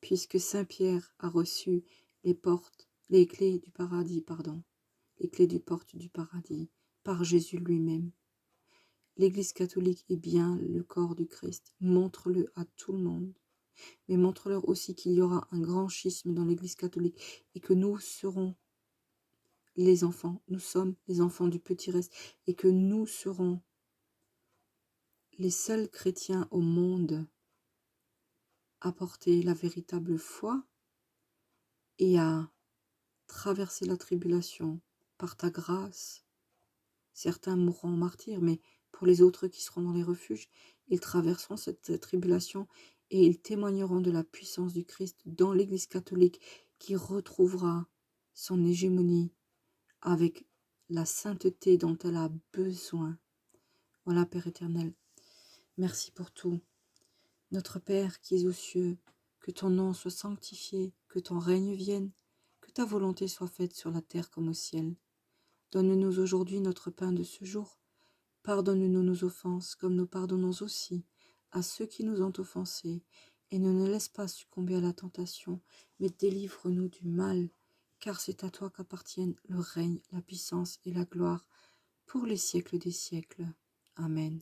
puisque Saint Pierre a reçu les clés du paradis, les clés du porte du paradis, par Jésus lui-même. L'Église catholique est bien le corps du Christ. Montre-le à tout le monde. Mais montre-leur aussi qu'il y aura un grand schisme dans l'Église catholique et que nous serons les enfants, nous sommes les enfants du petit reste et que nous serons les seuls chrétiens au monde à porter la véritable foi et à traverser la tribulation par ta grâce. Certains mourront en martyrs, mais pour les autres qui seront dans les refuges, ils traverseront cette tribulation et ils témoigneront de la puissance du Christ dans l'Église catholique qui retrouvera son hégémonie avec la sainteté dont elle a besoin. Voilà, Père éternel, merci pour tout. Notre Père qui es aux cieux, que ton nom soit sanctifié, que ton règne vienne, que ta volonté soit faite sur la terre comme au ciel. Donne-nous aujourd'hui notre pain de ce jour. Pardonne-nous nos offenses, comme nous pardonnons aussi à ceux qui nous ont offensés. Et ne nous laisse pas succomber à la tentation, mais délivre-nous du mal, car c'est à toi qu'appartiennent le règne, la puissance et la gloire, pour les siècles des siècles. Amen.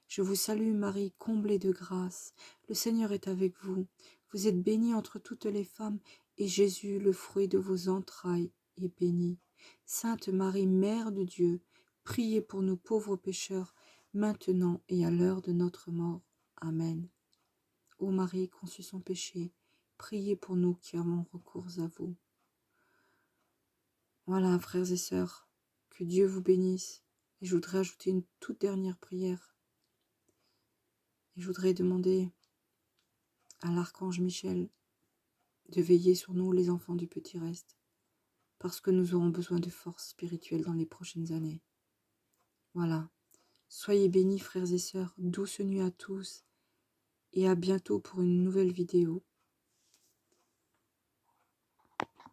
Je vous salue Marie, comblée de grâce. Le Seigneur est avec vous. Vous êtes bénie entre toutes les femmes, et Jésus, le fruit de vos entrailles, est béni. Sainte Marie, Mère de Dieu, Priez pour nous pauvres pécheurs, maintenant et à l'heure de notre mort. Amen. Ô Marie, conçue sans péché, priez pour nous qui avons recours à vous. Voilà, frères et sœurs, que Dieu vous bénisse. Et je voudrais ajouter une toute dernière prière. Et je voudrais demander à l'archange Michel de veiller sur nous, les enfants du petit reste, parce que nous aurons besoin de force spirituelle dans les prochaines années. Voilà. Soyez bénis, frères et sœurs. Douce nuit à tous. Et à bientôt pour une nouvelle vidéo.